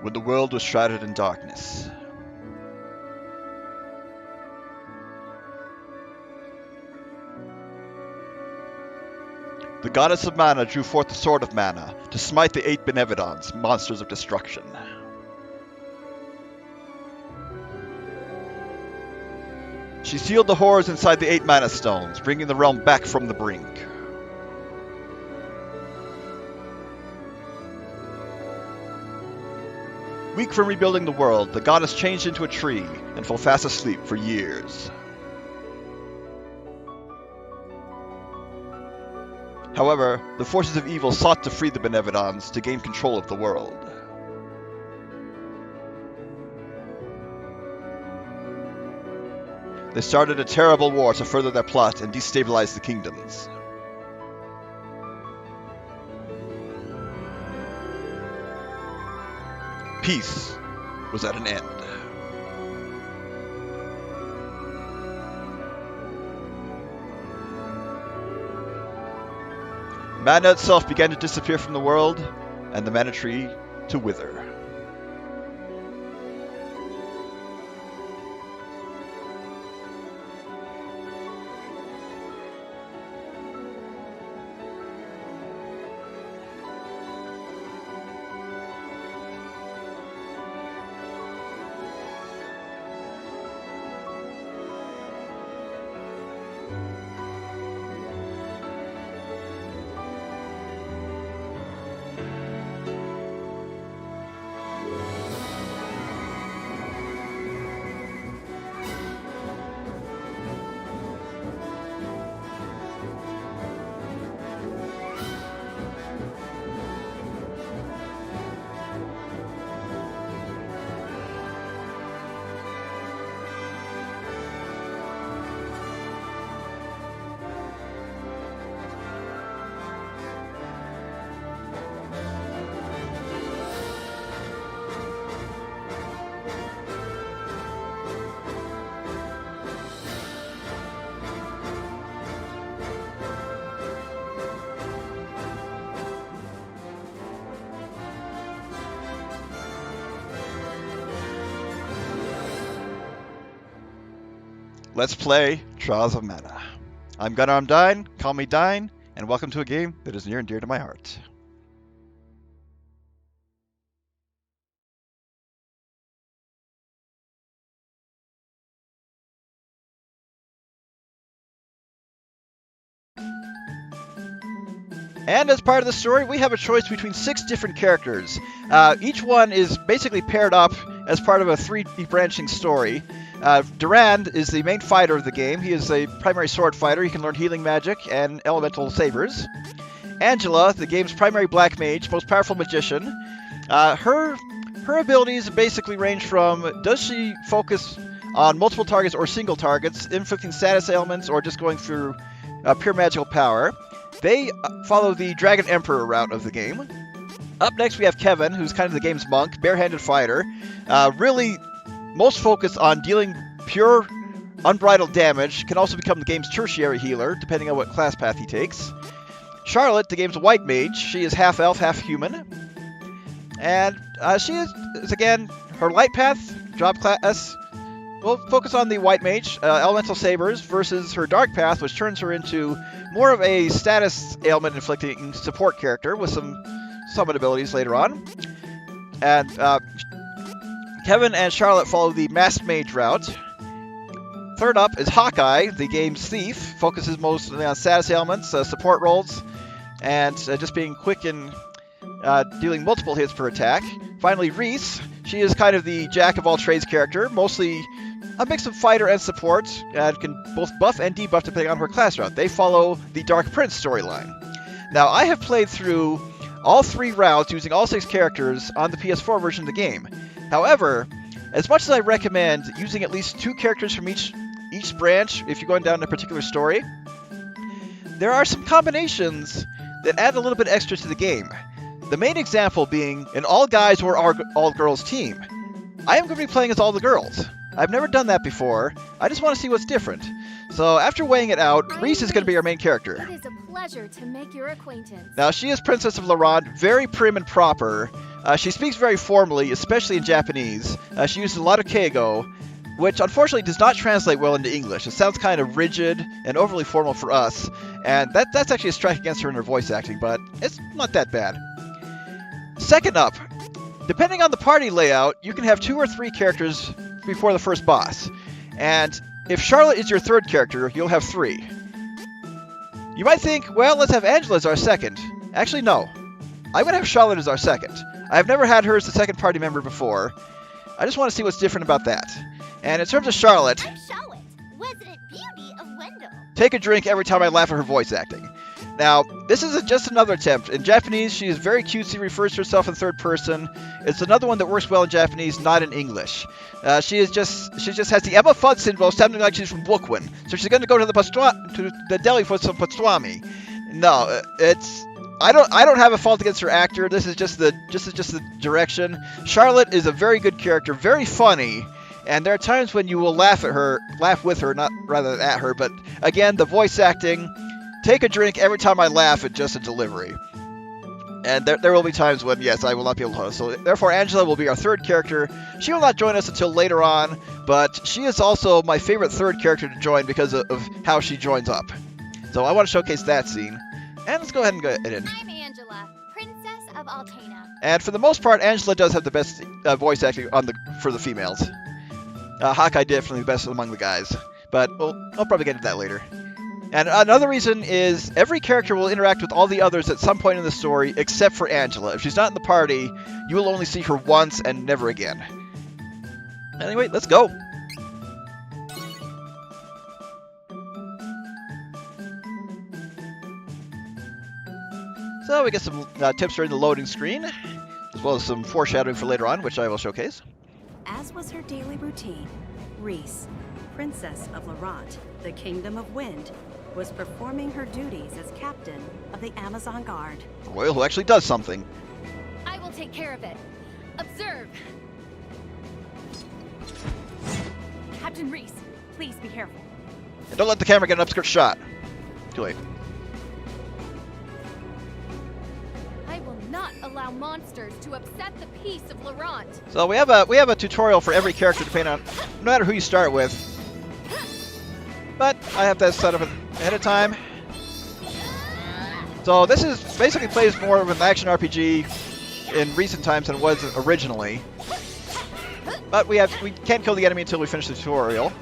when the world was shrouded in darkness. The goddess of mana drew forth the sword of mana to smite the 8 Benevodons, monsters of destruction. She sealed the horrors inside the 8 mana stones, bringing the realm back from the brink. Weak from rebuilding the world, the goddess changed into a tree and fell fast asleep for years. However, the forces of evil sought to free the Benevodons to gain control of the world. They started a terrible war to further their plot and destabilize the kingdoms. Peace was at an end. Mana itself began to disappear from the world, and the mana tree to wither. Let's play Trials of Mana. I'm Gunnar, I'm Dine, call me Dine, and welcome to a game that is near and dear to my heart. And as part of the story, we have a choice between 6 different characters. Each one is basically paired up as part of a 3D branching story. Durand is the main fighter of the game. He is a primary sword fighter. He can learn healing magic and elemental sabers. Angela, the game's primary black mage, most powerful magician. Her abilities basically range from, does she focus on multiple targets or single targets, inflicting status ailments, or just going through pure magical power. They follow the Dragon Emperor route of the game. Up next we have Kevin, who's kind of the game's monk, barehanded fighter. Really most focused on dealing pure, unbridled damage, can also become the game's tertiary healer, depending on what class path he takes. Charlotte, the game's white mage, she is half elf, half human. And she is again, her light path, job class, will focus on the white mage, elemental sabers, versus her dark path, which turns her into more of a status ailment inflicting support character with some summon abilities later on. And Kevin and Charlotte follow the masked mage route. Third up is Hawkeye, the game's thief, focuses mostly on status ailments, support rolls, and just being quick and dealing multiple hits per attack. Finally, Riesz, she is kind of the jack-of-all-trades character, mostly a mix of fighter and support, and can both buff and debuff depending on her class route. They follow the Dark Prince storyline. Now, I have played through all 3 routes using all 6 characters on the PS4 version of the game. However, as much as I recommend using at least 2 characters from each branch if you're going down a particular story, there are some combinations that add a little bit extra to the game. The main example being an all-guys or all-girls team. I am going to be playing as all the girls. I've never done that before. I just want to see what's different. So after weighing it out, Riesz is going to be our main character. It is a pleasure to make your acquaintance. Now, she is Princess of Laurent, very prim and proper. She speaks very formally, especially in Japanese. She uses a lot of keigo, which unfortunately does not translate well into English. It sounds kind of rigid and overly formal for us, and that's actually a strike against her in her voice acting, but it's not that bad. Second up, depending on the party layout, you can have 2 or 3 characters before the first boss. And if Charlotte is your third character, you'll have 3. You might think, well, let's have Angela as our second. Actually, no. I'm going to have Charlotte as our second. I've never had her as the second party member before. I just want to see what's different about that. And in terms of Charlotte, I'm Charlotte, resident beauty of Wendell. Take a drink every time I laugh at her voice acting. Now, this is just another attempt. In Japanese, she is very cutesy, refers to herself in third person. It's another one that works well in Japanese, not in English. She just has the Emma Fudd syndrome, sounding like she's from Brooklyn. So she's going to go to the deli for some pastrami. No, I don't have a fault against her actor. This is just the direction. Charlotte is a very good character, very funny. And there are times when you will laugh with her, not rather at her. But again, the voice acting. Take a drink every time I laugh at just a delivery. And there will be times when, yes, I will not be able to host. So therefore, Angela will be our third character. She will not join us until later on, but she is also my favorite third character to join because of how she joins up. So I want to showcase that scene. And let's go ahead and go in. I'm Angela, Princess of Altena. And for the most part, Angela does have the best voice acting for the females. Hawkeye definitely the best among the guys. But I'll probably get into that later. And another reason is every character will interact with all the others at some point in the story except for Angela. If she's not in the party, you will only see her once and never again. Anyway, let's go. So we get some tips during the loading screen, as well as some foreshadowing for later on, which I will showcase. As was her daily routine, Riesz, Princess of Laurent, the Kingdom of Wind, was performing her duties as captain of the Amazon Guard. A royal who actually does something. I will take care of it. Observe. Captain Riesz, please be careful. And don't let the camera get an upskirt shot. Too late. I will not allow monsters to upset the peace of Laurent. So we have a tutorial for every character depending on no matter who you start with. But I have that set up ahead of time. So this is basically plays more of an action RPG in recent times than it was originally. But we can't kill the enemy until we finish the tutorial.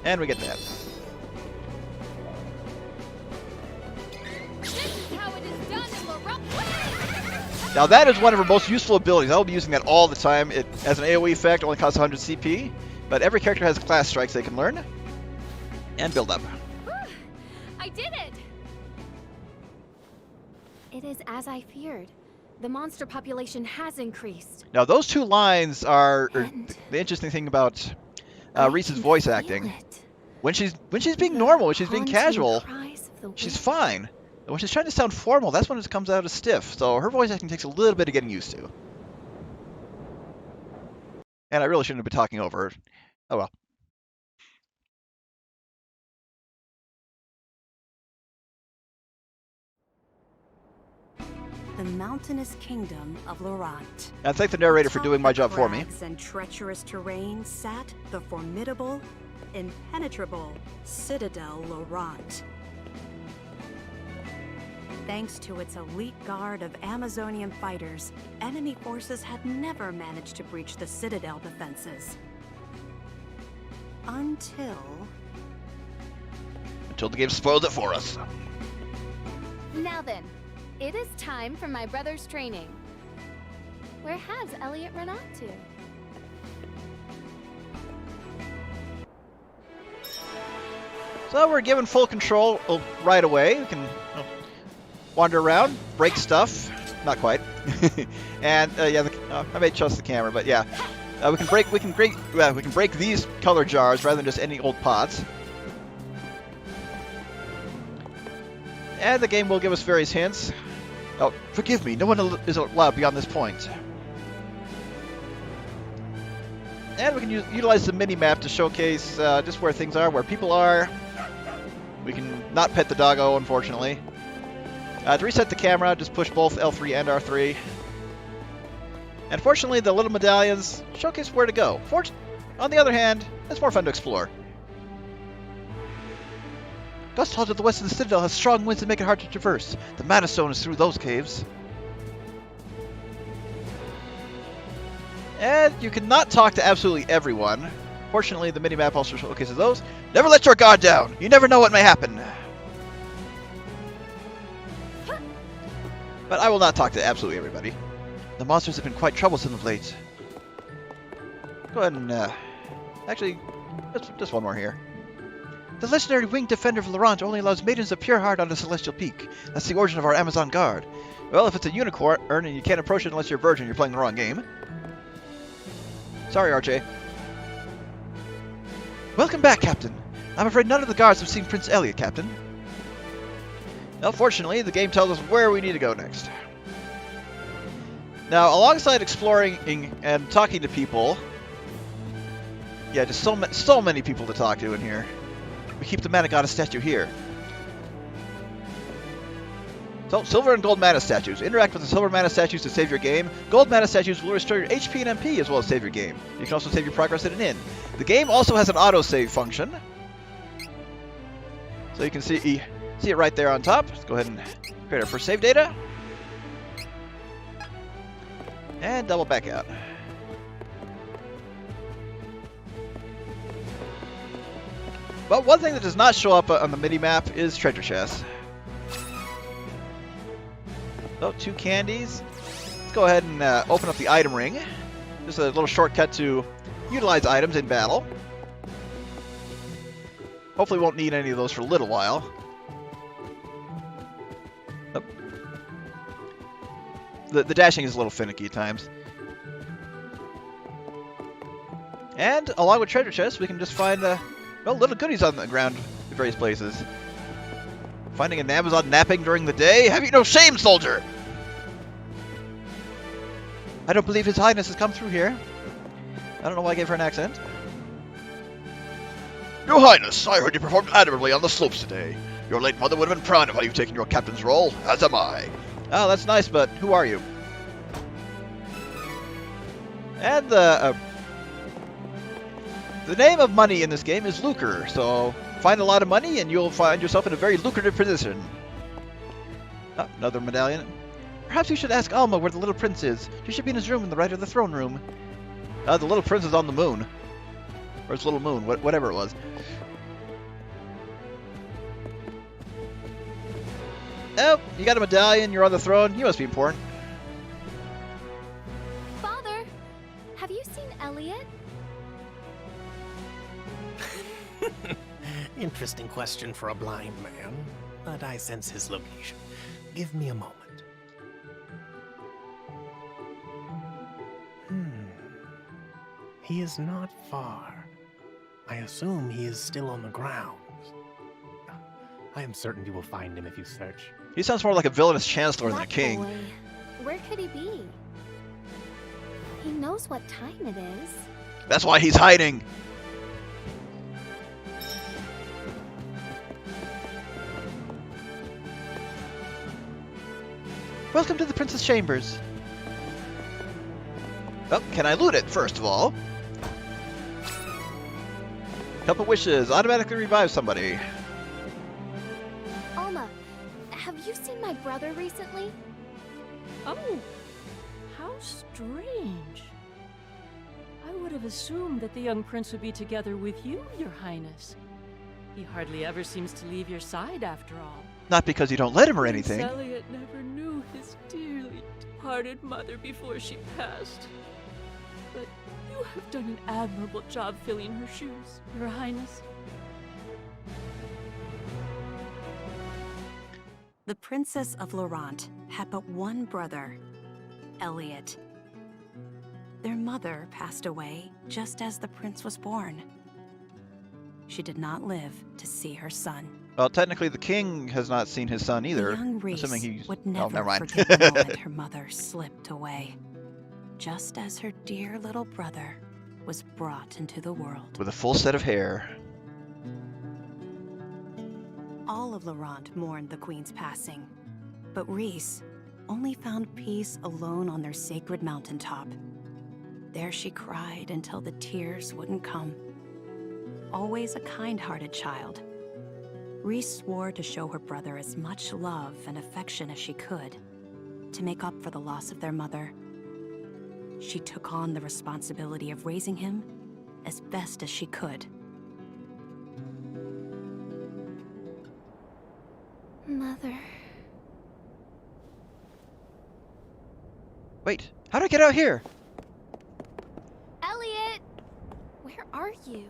And we get that. This is how it is done in Laurent. Now that is one of her most useful abilities. I will be using that all the time. It as an AoE effect only costs 100 CP. But every character has class strikes they can learn and build up. I did it! It is as I feared. The monster population has increased. Now those 2 lines are the interesting thing about Riesz's voice acting. When she's being normal, when she's being casual, she's fine. But when she's trying to sound formal, that's when it comes out as stiff. So her voice acting takes a little bit of getting used to. And I really shouldn't have been talking over her. Oh well. The mountainous kingdom of Laurent. I thank the narrator for doing my job for me. Crags and treacherous terrain sat the formidable, impenetrable citadel Laurent. Thanks to its elite guard of Amazonian fighters, enemy forces had never managed to breach the citadel defenses. Until the game spoiled it for us. Now then, it is time for my brother's training. Where has Elliot run off to? So we're given full control right away. We can wander around, break stuff. Not quite. And yeah, I may trust the camera, but yeah, we can break these color jars rather than just any old pots. And the game will give us various hints. Oh, forgive me, no one is allowed beyond this point. And we can utilize the mini-map to showcase just where things are, where people are. We can not pet the doggo, unfortunately. To reset the camera, just push both L3 and R3. And fortunately, the little medallions showcase where to go. On the other hand, it's more fun to explore. Gust Hall to the west of the Citadel has strong winds that make it hard to traverse. The Mana Stone is through those caves. And you cannot talk to absolutely everyone. Fortunately, the minimap also showcases those. Never let your guard down! You never know what may happen! But I will not talk to absolutely everybody. The monsters have been quite troublesome of late. Go ahead and, actually, just one more here. The legendary winged defender of Laurent only allows maidens of pure heart on the Celestial Peak. That's the origin of our Amazon Guard. Well, if it's a unicorn and you can't approach it unless you're a virgin, you're playing the wrong game. Sorry, RJ. Welcome back, Captain. I'm afraid none of the guards have seen Prince Elliot, Captain. Well, fortunately, the game tells us where we need to go next. Now, alongside exploring and talking to people, yeah, just so many people to talk to in here. We keep the Mana Goddess statue here. So, silver and gold mana statues. Interact with the silver mana statues to save your game. Gold mana statues will restore your HP and MP as well as save your game. You can also save your progress in an inn. The game also has an autosave function. So you can see it right there on top. Let's go ahead and create our first save data. And double back out. But one thing that does not show up on the mini-map is treasure chests. So, 2 candies. Let's go ahead and open up the item ring. Just a little shortcut to utilize items in battle. Hopefully won't need any of those for a little while. Oh. The dashing is a little finicky at times. And along with treasure chests, we can just find little goodies on the ground in various places. Finding an Amazon napping during the day? Have you no shame, soldier? I don't believe His Highness has come through here. I don't know why I gave her an accent. Your Highness, I heard you performed admirably on the slopes today. Your late mother would have been proud of how you've taken your captain's role, as am I. Oh, that's nice, but who are you? And the name of money in this game is lucre, so find a lot of money and you'll find yourself in a very lucrative position. Oh, another medallion. Perhaps you should ask Alma where the little prince is. She should be in his room in the right of the throne room. The little prince is on the moon. Or his little moon, whatever it was. Oh, you got a medallion, you're on the throne, you must be important. Father, have you seen Elliot? Interesting question for a blind man, but I sense his location. Give me a moment. He is not far. I assume he is still on the grounds. I am certain you will find him if you search. He sounds more like a villainous chancellor than a That king. boy. Where could he be? He knows what time it is. That's why he's hiding. Welcome to the Prince's Chambers. Oh, can I loot it, first of all? Cup of Wishes. Automatically revive somebody. Alma, have you seen my brother recently? Oh, how strange. I would have assumed that the young prince would be together with you, Your Highness. He hardly ever seems to leave your side after all. Not because you don't let him or anything. Prince Elliot never knew his dearly departed mother before she passed. But you have done an admirable job filling her shoes, Your Highness. The Princess of Laurent had but one brother, Elliot. Their mother passed away just as the prince was born. She did not live to see her son. Well, technically the king has not seen his son either. The young Riesz Assuming he's... would Oh, never never mind. forget the moment her mother slipped away, just as her dear little brother was brought into the world. With a full set of hair. All of Laurent mourned the queen's passing, But Riesz only found peace alone on their sacred mountaintop. There she cried until the tears wouldn't come. Always a kind-hearted child, Riesz swore to show her brother as much love and affection as she could, to make up for the loss of their mother. She took on the responsibility of raising him as best as she could. Mother. Wait, how do I get out here? Elliot! Where are you?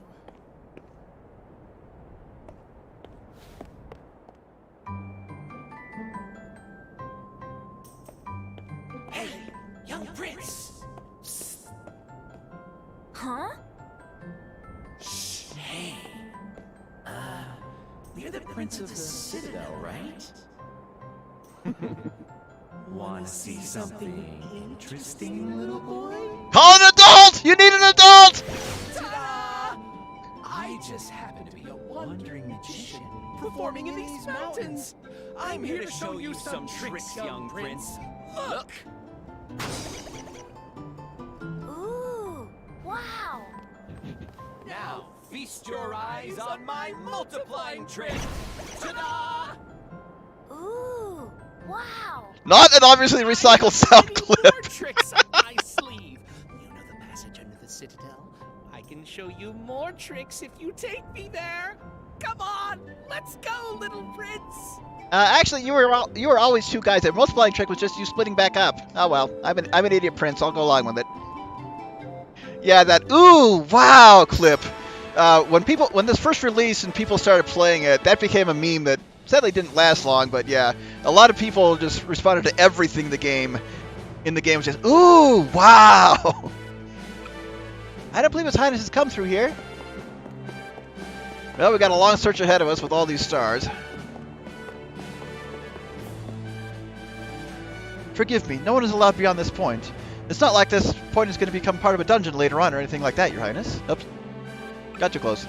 Hey, young prince! Psst. Huh? Shh, hey. You're the prince of the citadel, right? Wanna see something interesting, little boy? Call an adult! You need an adult! Ta-da! I just happen to be a wandering magician performing in these mountains. I'm here to show you some tricks, young prince. Look! Ooh, wow! Now, feast your eyes on my multiplying trick. Ta-da! Ooh, wow! Not an obviously recycled sound clip. More tricks up my sleeve. You know the passage under the citadel? I can show you more tricks if you take me there. Come on, let's go, little prince. Actually, you were always two guys. That multiplying trick was just you splitting back up. Oh well, I'm an idiot prince. I'll go along with it. Yeah, that ooh wow clip. When this first released and people started playing it, that became a meme that sadly didn't last long. But yeah, a lot of people just responded to everything in the game was just ooh wow. I don't believe His Highness has come through here. Well, we got a long search ahead of us with all these stars. Forgive me, no one is allowed beyond this point. It's not like this point is going to become part of a dungeon later on or anything like that, Your Highness. Oops. Got too close.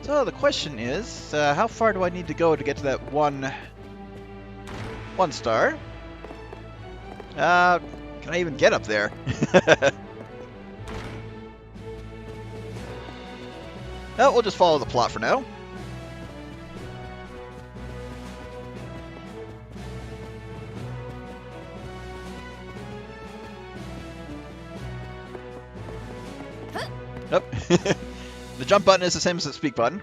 So the question is, how far do I need to go to get to that one star? Can I even get up there? No, we'll just follow the plot for now. Nope. The jump button is the same as the speak button.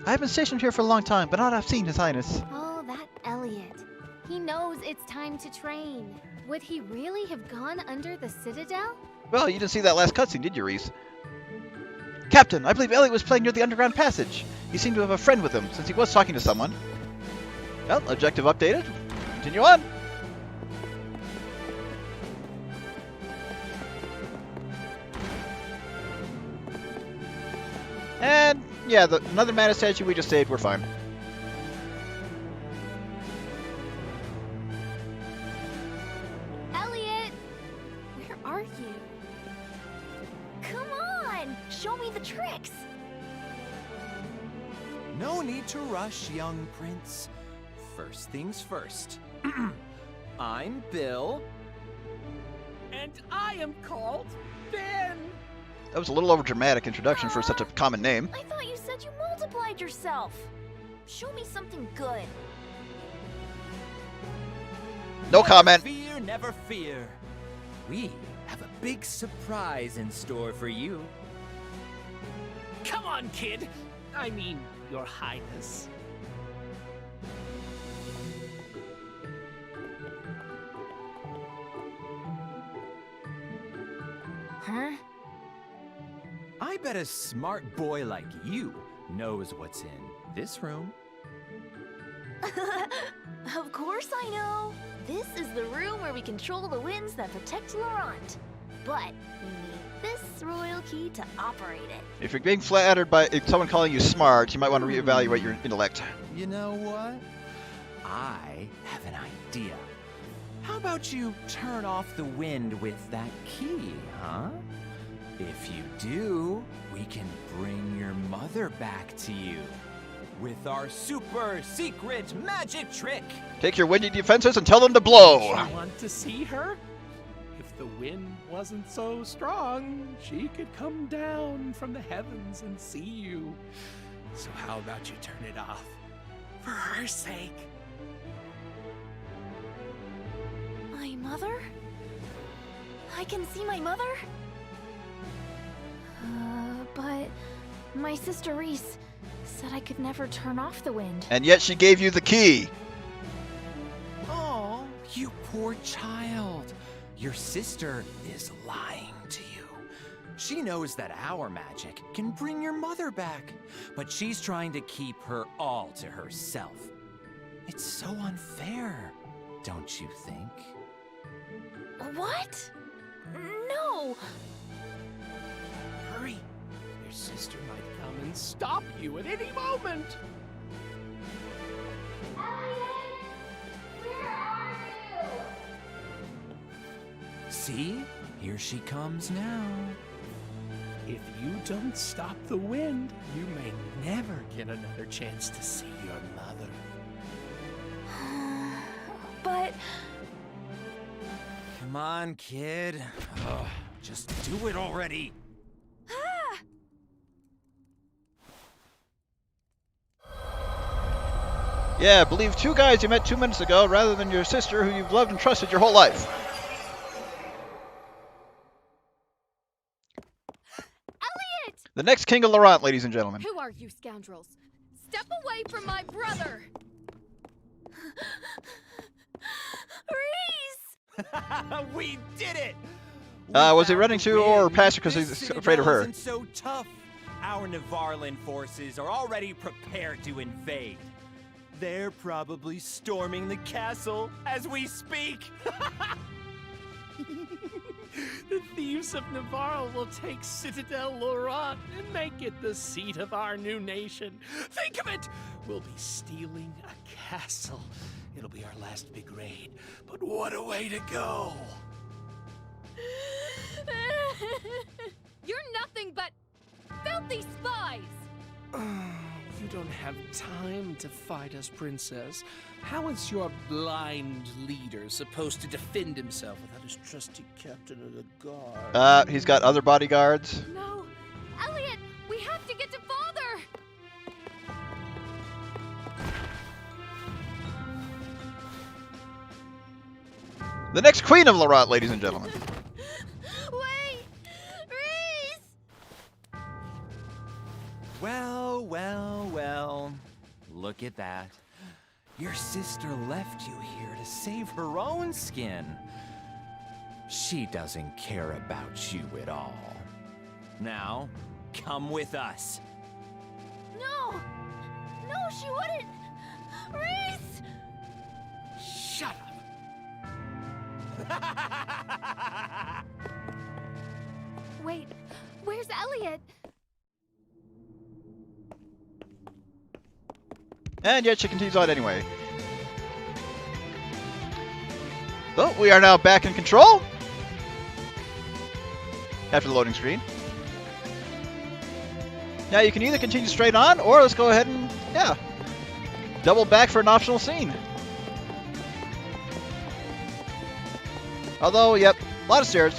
I have been stationed here for a long time, but not have seen His Highness. Oh, that Elliot. He knows it's time to train. Would he really have gone under the citadel? Well, you didn't see that last cutscene, did you, Riesz? Captain, I believe Elliot was playing near the underground passage. He seemed to have a friend with him, since he was talking to someone. Well, objective updated. Continue on. And, yeah, another mana statue we just saved, we're fine. Elliot! Where are you? Come on! Show me the tricks! No need to rush, young prince. First things first. I'm Bill. And I am called Ben. That was a little over-dramatic introduction for such a common name. I thought you said you multiplied yourself. Show me something good. No comment. Never fear, never fear. We have a big surprise in store for you. Come on, kid. I mean, your highness. Huh? I bet a smart boy like you knows what's in this room. Of course I know. This is the room where we control the winds that protect Laurent. But we need this royal key to operate it. If you're being flattered by someone calling you smart, you might want to reevaluate your intellect. You know what? I have an idea. How about you turn off the wind with that key, huh? If you do, we can bring your mother back to you with our super secret magic trick. Take your windy defenses and tell them to blow. You want to see her? If the wind wasn't so strong, she could come down from the heavens and see you. So how about you turn it off? For her sake. My mother? I can see my mother? But my sister Riesz said I could never turn off the wind. And yet she gave you the key. Oh, you poor child. Your sister is lying to you. She knows that our magic can bring your mother back, but she's trying to keep her all to herself. It's so unfair, don't you think? What? No! Hurry! Your sister might come and stop you at any moment! See? Here she comes now. If you don't stop the wind, you may never get another chance to see your mother. But Come on, kid. Ugh, just do it already. Yeah, believe two guys you met 2 minutes ago rather than your sister who you've loved and trusted your whole life. Elliot! The next king of Laurent, ladies and gentlemen. Who are you scoundrels? Step away from my brother! Riesz! We did it! Was he We running found to the or wind. past her because This he's afraid of her? citadel isn't so tough. Our Navarlan forces are already prepared to invade. They're probably storming the castle as we speak. The thieves of Navarre will take Citadel Laurent and make it the seat of our new nation. Think of it! We'll be stealing a castle. It'll be our last big raid, but what a way to go! You're nothing but filthy spies! You don't have time to fight us, Princess. How is your blind leader supposed to defend himself without his trusty captain of the guard? He's got other bodyguards. No! Elliot! We have to get to father! The next queen of Laurent, ladies and gentlemen. Wait! Riesz! Well, well, well. Look at that. Your sister left you here to save her own skin. She doesn't care about you at all. Now, come with us. No! No, she wouldn't! Riesz! Shut up! Wait, where's Elliot? And yet she continues on anyway. So, we are now back in control. After the loading screen. Now you can either continue straight on, or let's go ahead and, yeah, double back for an optional scene. Although, yep, a lot of stairs.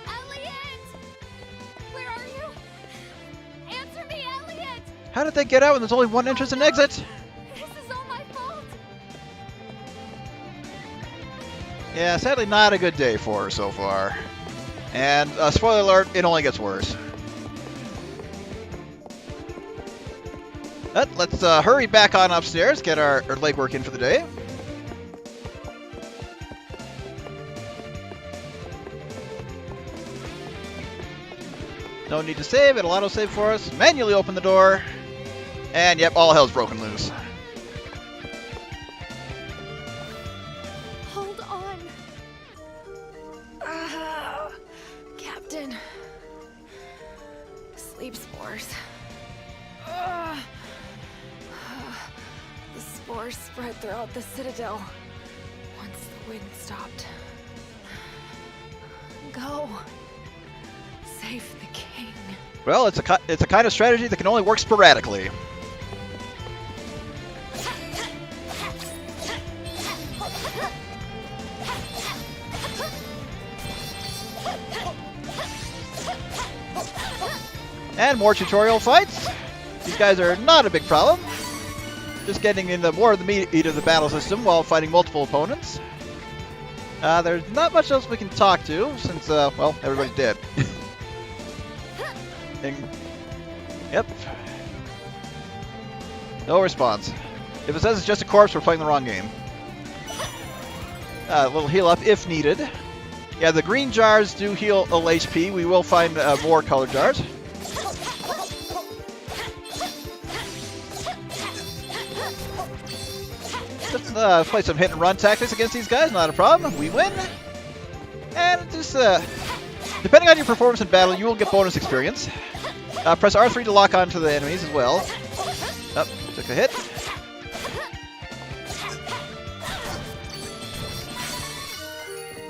Elliot! Where are you? Answer me, Elliot! How did they get out when there's only one entrance and exit? This is all my fault! Yeah, sadly not a good day for her so far. And, spoiler alert, it only gets worse. Let's hurry back on upstairs, get our legwork in for the day. No need to save, it'll auto-save for us. Manually open the door. And yep, all hell's broken loose. Hold on. Captain. Sleep spores. spores spread throughout the citadel once the wind stopped. Go. Save the king. Well, it's a kind of strategy that can only work sporadically. And more tutorial fights. These guys are not a big problem. Just getting into more of the meat of the battle system while fighting multiple opponents. There's not much else we can talk to since, well, everybody's dead. Yep. No response. If it says it's just a corpse, we're playing the wrong game. A little heal up if needed. Yeah, the green jars do heal a little HP. We will find more colored jars. Just play some hit and run tactics against these guys, not a problem. We win. And just, depending on your performance in battle, you will get bonus experience. Press R3 to lock onto the enemies as well. Oh, took a hit.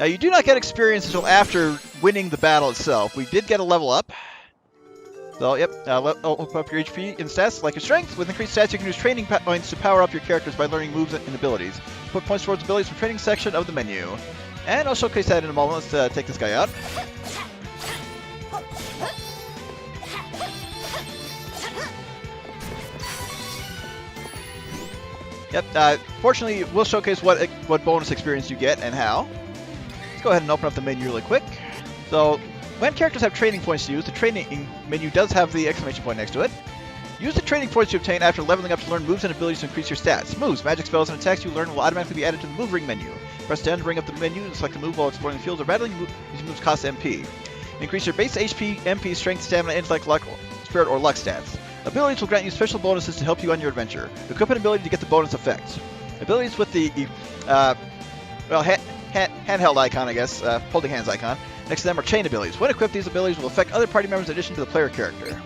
Now, you do not get experience until after winning the battle itself. We did get a level up. So, yep, open up your HP and stats, like your strength. With increased stats, you can use training points to power up your characters by learning moves and abilities. Put points towards abilities for training section of the menu. And I'll showcase that in a moment. Let's take this guy out. Yep, fortunately, we'll showcase what bonus experience you get and how. Let's go ahead and open up the menu really quick. So, when characters have training points to use, the training menu does have the exclamation point next to it. Use the training points you obtain after leveling up to learn moves and abilities to increase your stats. Moves, magic spells, and attacks you learn will automatically be added to the move ring menu. Press down to bring up the menu and select the move while exploring the fields or battling. These moves cost MP. Increase your base HP, MP, strength, stamina, intellect, luck, spirit, or luck stats. Abilities will grant you special bonuses to help you on your adventure. Equip an ability to get the bonus effects. Abilities with the, handheld icon, I guess, holding hands icon. Next to them are chain abilities. When equipped, these abilities will affect other party members in addition to the player character.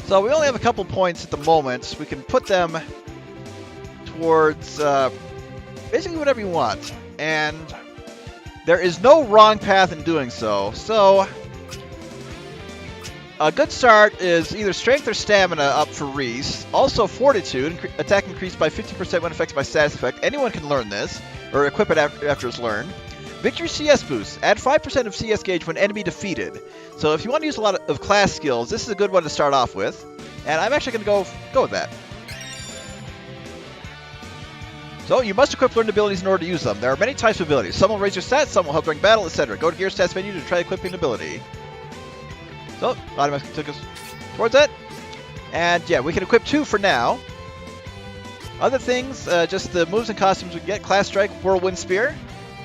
So we only have a couple points at the moment. We can put them towards basically whatever you want. And there is no wrong path in doing so. So a good start is either strength or stamina up for Riesz. Also fortitude, attack increased by 50% when affected by status effect. Anyone can learn this, or equip it after it's learned. Victory CS boost. Add 5% of CS gauge when enemy defeated. So if you want to use a lot of class skills, this is a good one to start off with. And I'm actually going to go with that. So you must equip learned abilities in order to use them. There are many types of abilities. Some will raise your stats, some will help during battle, etc. Go to Gear Stats menu to try equipping ability. So, automatically took us towards that. And yeah, we can equip 2 for now. Other things, just the moves and costumes we can get. Class Strike, Whirlwind Spear.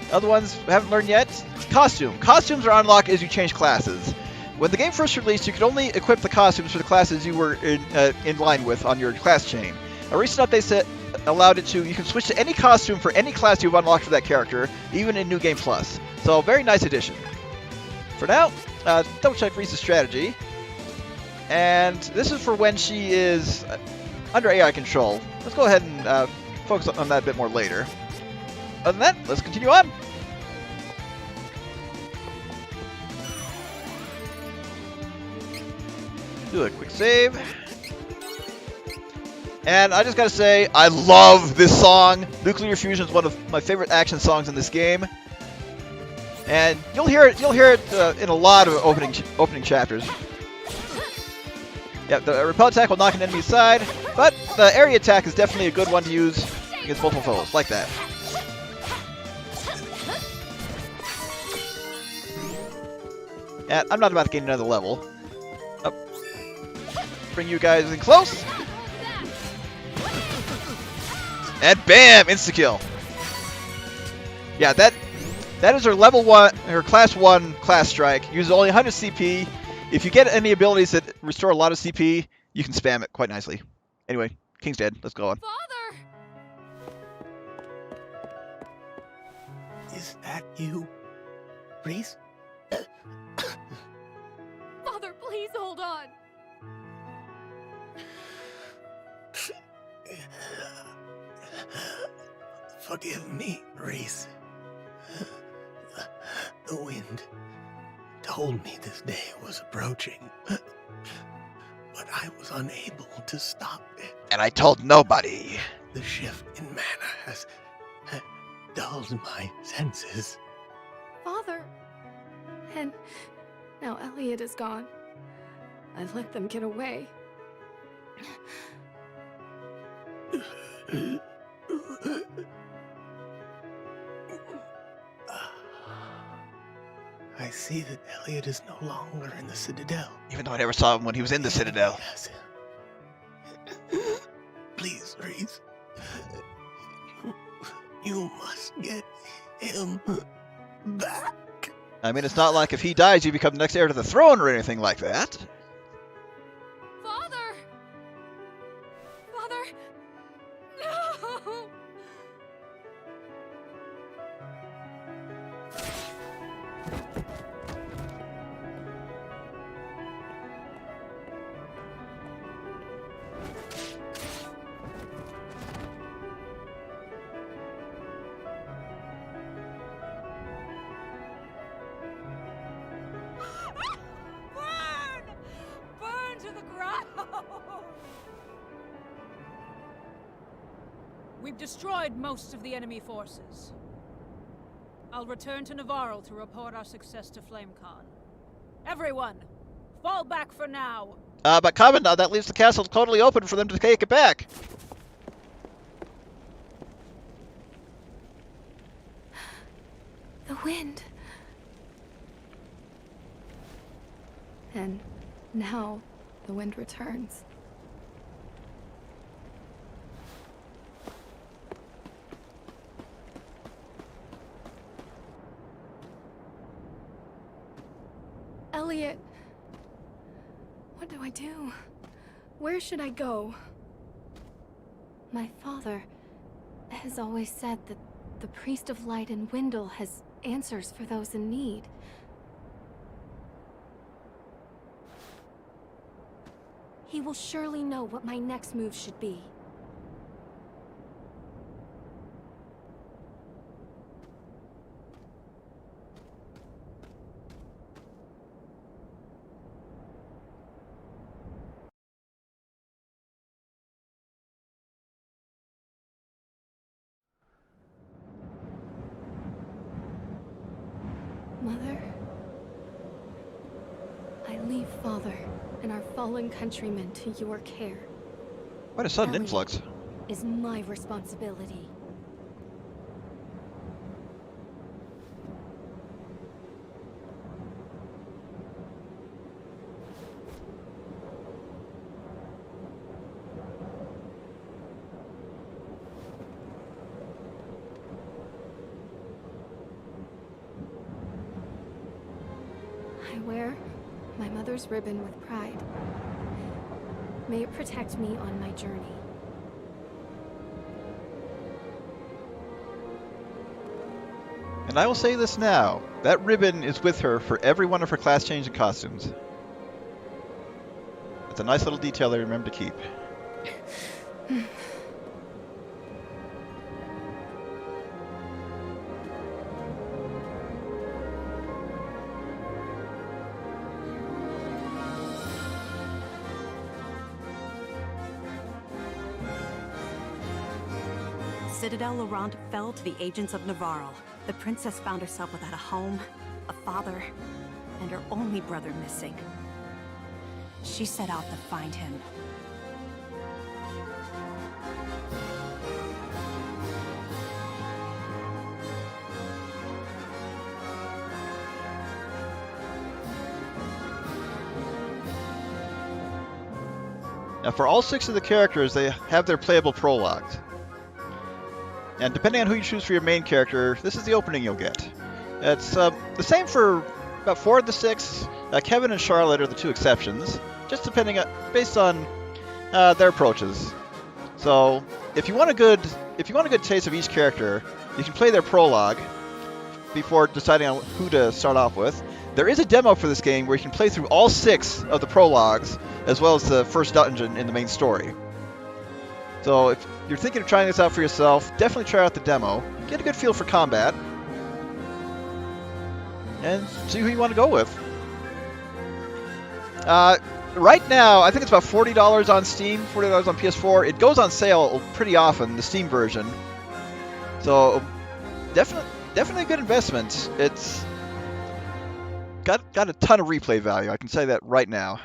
Other ones we haven't learned yet. Costume. Costumes are unlocked as you change classes. When the game first released, you could only equip the costumes for the classes you were in line with on your class chain. A recent update allowed it to, you can switch to any costume for any class you've unlocked for that character, even in New Game Plus. So, very nice addition. For now, double check Riesz's strategy. And this is for when she is under AI control. Let's go ahead and focus on that a bit more later. Other than that, let's continue on. Do a quick save. And I just gotta say, I love this song. Nuclear Fusion is one of my favorite action songs in this game. And you'll hear it in a lot of opening chapters. Yeah, the repel attack will knock an enemy aside, but the area attack is definitely a good one to use against multiple foes, like that. And I'm not about to gain another level. Up. Bring you guys in close. And bam! Insta-kill. Yeah, that is her level 1, her class 1 class strike. Uses only 100 CP. If you get any abilities that restore a lot of CP, you can spam it quite nicely. Anyway, King's dead. Let's go on. Father! Is that you, Riesz? Father, please hold on. Forgive me, Riesz. The wind told me this day was approaching, but I was unable to stop it. And I told nobody. The shift in mana has dulled my senses. Father. And now Elliot is gone. I've let them get away. I see that Elliot is no longer in the Citadel. Even though I never saw him when he was in the Citadel. Yes. Please, Riesz. You must get him back. I mean, it's not like if he dies, you become the next heir to the throne or anything like that. Father! Father! No! Burn! Burn to the ground! We've destroyed most of the enemy forces. I'll return to Navarro to report our success to FlameCon. Everyone, fall back for now. But Commandant, that leaves the castle totally open for them to take it back. The wind. And now the wind returns. Elliot, what do I do? Where should I go? My father has always said that the Priest of Light in Windle has answers for those in need. He will surely know what my next move should be. Mother, I leave Father and our fallen countrymen to your care. What a sudden Elliot influx. is my responsibility. I wear my mother's ribbon with pride. May it protect me on my journey. And I will say this now. That ribbon is with her for every one of her class change and costumes. It's a nice little detail I remember to keep. Citadel Laurent fell to the agents of Navarro. The princess found herself without a home, a father, and her only brother missing. She set out to find him. Now, for all 6 of the characters, they have their playable prologues. And depending on who you choose for your main character, this is the opening you'll get. It's the same for about 4 of the 6. Kevin and Charlotte are the 2 exceptions, just based on their approaches. So, if you want a good taste of each character, you can play their prologue before deciding on who to start off with. There is a demo for this game where you can play through all 6 of the prologues, as well as the first dungeon in the main story. So if you're thinking of trying this out for yourself, definitely try out the demo. Get a good feel for combat. And see who you want to go with. Right now, I think it's about $40 on Steam, $40 on PS4. It goes on sale pretty often, the Steam version. So definitely a good investment. It's got a ton of replay value. I can say that right now.